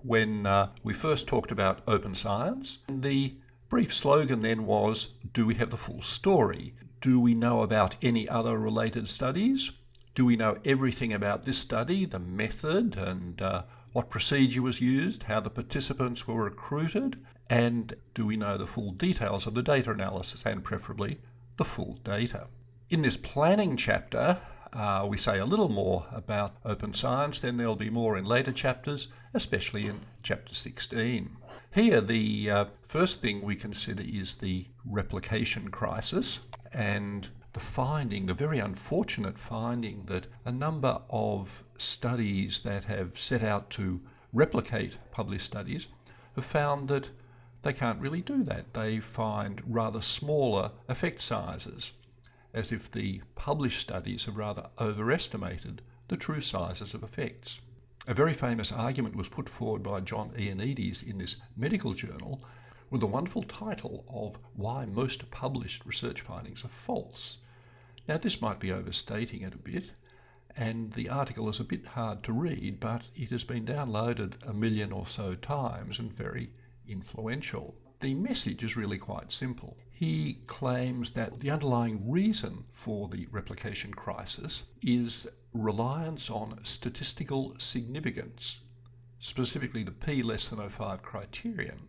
when we first talked about open science. The brief slogan then was, do we have the full story? Do we know about any other related studies? Do we know everything about this study, the method and what procedure was used, how the participants were recruited, and do we know the full details of the data analysis and preferably the full data? In this planning chapter, we say a little more about open science, then there'll be more in later chapters, especially in chapter 16. Here, the first thing we consider is the replication crisis and the very unfortunate finding that a number of studies that have set out to replicate published studies have found that they can't really do that. They find rather smaller effect sizes, as if the published studies have rather overestimated the true sizes of effects. A very famous argument was put forward by John ITNS in this medical journal with the wonderful title of Why Most Published Research Findings Are False. Now, this might be overstating it a bit, and the article is a bit hard to read, but it has been downloaded 1 million or so times and very influential. The message is really quite simple. He claims that the underlying reason for the replication crisis is reliance on statistical significance, specifically the p less than 0.05 criterion.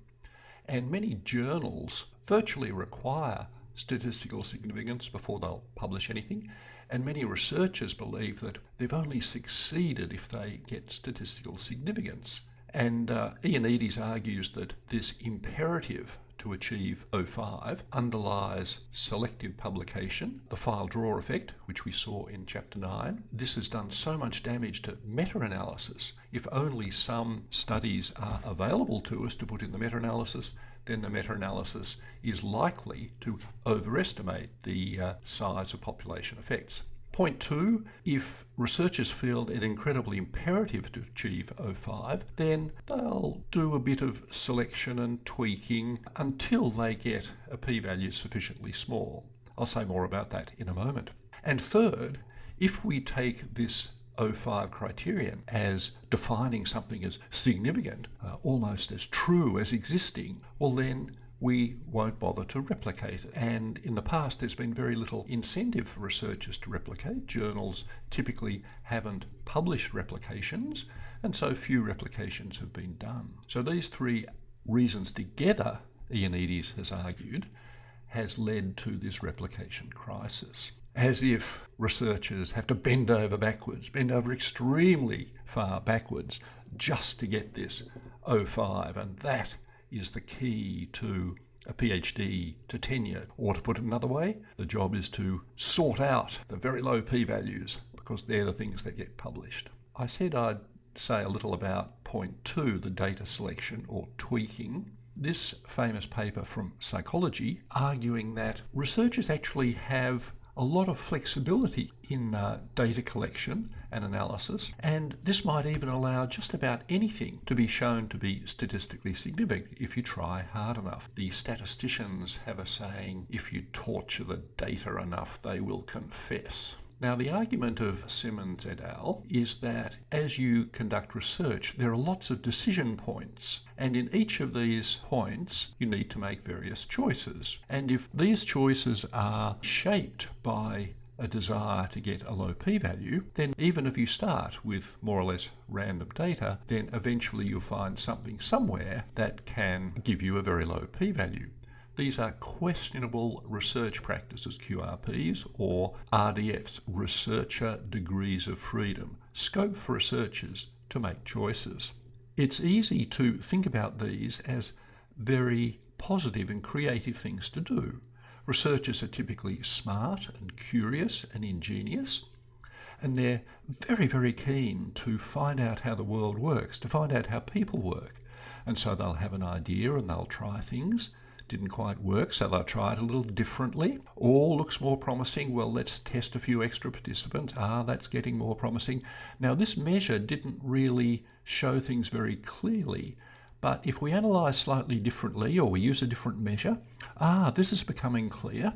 And many journals virtually require statistical significance before they'll publish anything, and many researchers believe that they've only succeeded if they get statistical significance. And Ioannidis argues that this imperative to achieve 0.05 underlies selective publication, the file drawer effect, which we saw in chapter 9. This has done so much damage to meta-analysis. If only some studies are available to us to put in the meta-analysis, then the meta-analysis is likely to overestimate the size of population effects. Point 2, if researchers feel it incredibly imperative to achieve 0.05, then they'll do a bit of selection and tweaking until they get a p-value sufficiently small. I'll say more about that in a moment. And third, if we take this 0.05 criterion as defining something as significant, almost as true as existing, well then we won't bother to replicate it. And in the past there's been very little incentive for researchers to replicate. Journals typically haven't published replications, and so few replications have been done. So these three reasons together, Ioannidis has argued, has led to this replication crisis. As if researchers have to bend over extremely far backwards just to get this 0.05, and that is the key to a PhD to tenure. Or to put it another way, the job is to sort out the very low p-values because they're the things that get published. I said I'd say a little about point 2, the data selection or tweaking. This famous paper from Psychology arguing that researchers actually have a lot of flexibility in data collection and analysis, and this might even allow just about anything to be shown to be statistically significant if you try hard enough. The statisticians have a saying, if you torture the data enough, they will confess. Now, the argument of Simmons et al. Is that as you conduct research, there are lots of decision points, and in each of these points, you need to make various choices. And if these choices are shaped by a desire to get a low p-value, then even if you start with more or less random data, then eventually you'll find something somewhere that can give you a very low p-value. These are questionable research practices, QRPs, or RDFs, researcher degrees of freedom, scope for researchers to make choices. It's easy to think about these as very positive and creative things to do. Researchers are typically smart and curious and ingenious, and they're very, very keen to find out how the world works, to find out how people work. And so they'll have an idea and they'll try things. Didn't quite work, so they'll try it a little differently. All looks more promising. Well, let's test a few extra participants. That's getting more promising. Now, this measure didn't really show things very clearly, but if we analyse slightly differently or we use a different measure, this is becoming clear.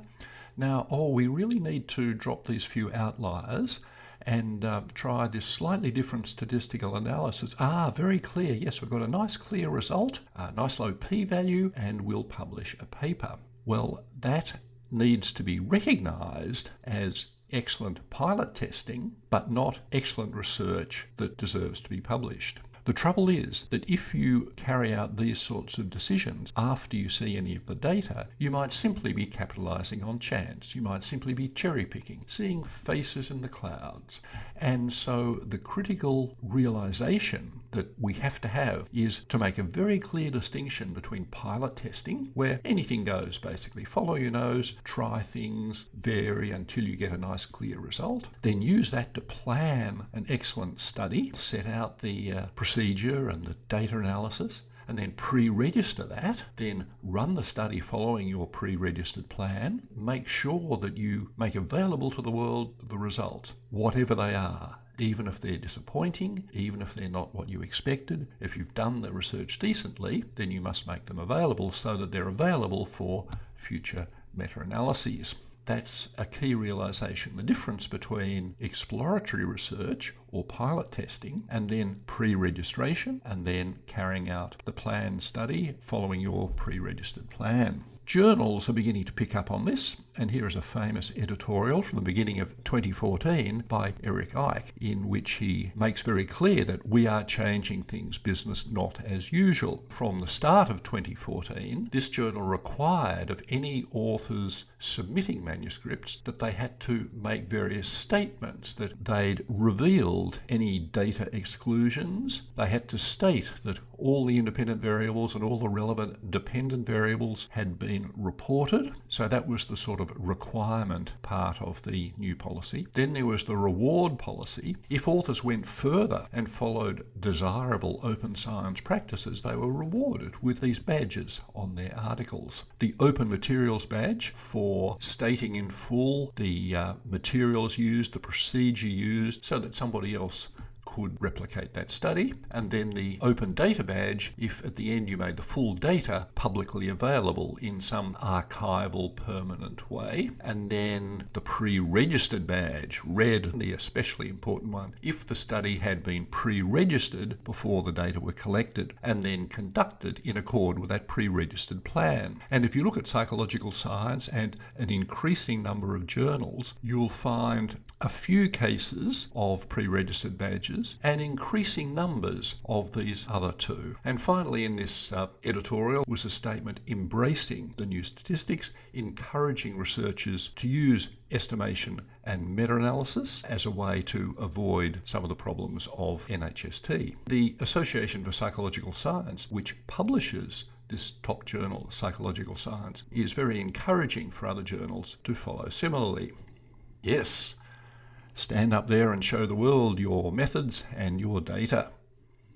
Now, we really need to drop these few outliers and try this slightly different statistical analysis. Very clear. Yes, we've got a nice clear result, a nice low p-value, and we'll publish a paper. Well, that needs to be recognised as excellent pilot testing, but not excellent research that deserves to be published. The trouble is that if you carry out these sorts of decisions after you see any of the data, you might simply be capitalising on chance. You might simply be cherry-picking, seeing faces in the clouds. And so the critical realisation that we have to have is to make a very clear distinction between pilot testing, where anything goes basically. Follow your nose, try things, vary until you get a nice clear result. Then use that to plan an excellent study, set out the procedure and the data analysis, and then pre-register that, then run the study following your pre-registered plan. Make sure that you make available to the world the results, whatever they are, even if they're disappointing, even if they're not what you expected. If you've done the research decently, then you must make them available so that they're available for future meta-analyses. That's a key realisation. The difference between exploratory research or pilot testing and then pre-registration and then carrying out the planned study following your pre-registered plan. Journals are beginning to pick up on this, and here is a famous editorial from the beginning of 2014 by Eric Ike, in which he makes very clear that we are changing things, business not as usual. From the start of 2014, this journal required of any authors submitting manuscripts that they had to make various statements that they'd revealed any data exclusions. They had to state that all the independent variables and all the relevant dependent variables had been reported. So that was the sort of requirement part of the new policy. Then there was the reward policy. If authors went further and followed desirable open science practices, they were rewarded with these badges on their articles. The open materials badge for stating in full the materials used, the procedure used, so that somebody else could replicate that study, and then the open data badge if at the end you made the full data publicly available in some archival permanent way, and then the pre-registered badge, red, the especially important one, if the study had been pre-registered before the data were collected and then conducted in accord with that pre-registered plan. And if you look at psychological science and an increasing number of journals, you'll find a few cases of pre-registered badges and increasing numbers of these other two. And finally, in this editorial was a statement embracing the new statistics, encouraging researchers to use estimation and meta-analysis as a way to avoid some of the problems of NHST. The Association for Psychological Science, which publishes this top journal, Psychological Science, is very encouraging for other journals to follow similarly. Yes, stand up there and show the world your methods and your data.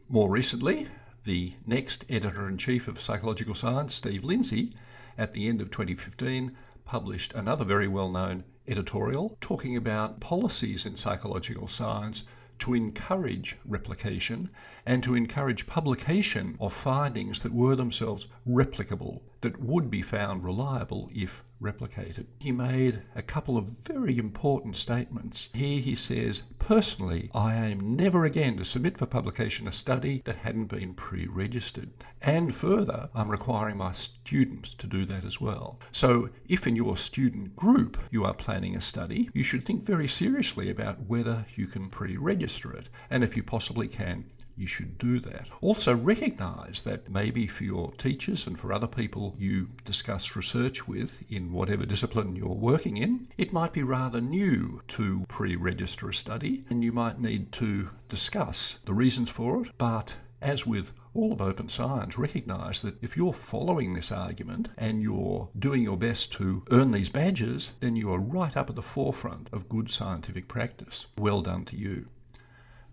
More recently, the next editor-in-chief of Psychological Science, Steve Lindsay, at the end of 2015, published another very well-known editorial talking about policies in psychological science to encourage replication and to encourage publication of findings that were themselves replicable, that would be found reliable if replicated. He made a couple of very important statements. Here he says, personally, I aim never again to submit for publication a study that hadn't been pre-registered. And further, I'm requiring my students to do that as well. So if in your student group you are planning a study, you should think very seriously about whether you can pre-register it. And if you possibly can, you should do that. Also recognise that maybe for your teachers and for other people you discuss research with in whatever discipline you're working in, it might be rather new to pre-register a study and you might need to discuss the reasons for it. But as with all of open science, recognise that if you're following this argument and you're doing your best to earn these badges, then you are right up at the forefront of good scientific practice. Well done to you.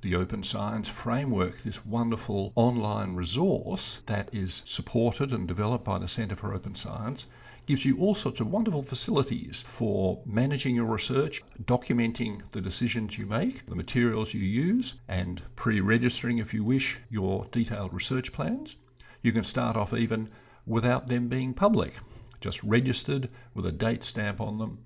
The Open Science Framework, this wonderful online resource that is supported and developed by the Centre for Open Science, gives you all sorts of wonderful facilities for managing your research, documenting the decisions you make, the materials you use, and pre-registering, if you wish, your detailed research plans. You can start off even without them being public, just registered with a date stamp on them,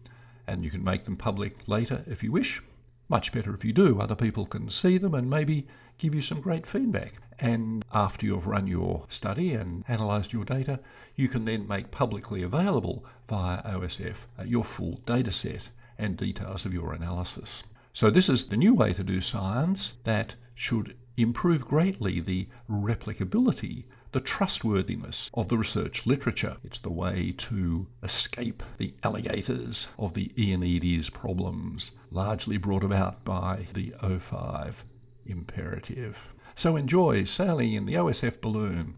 and you can make them public later if you wish. Much better if you do. Other people can see them and maybe give you some great feedback. And after you've run your study and analysed your data, you can then make publicly available via OSF your full data set and details of your analysis. So this is the new way to do science that should improve greatly the replicability, the trustworthiness of the research literature. It's the way to escape the alligators of the Ioannidis problems, largely brought about by the O5 imperative. So enjoy sailing in the OSF balloon.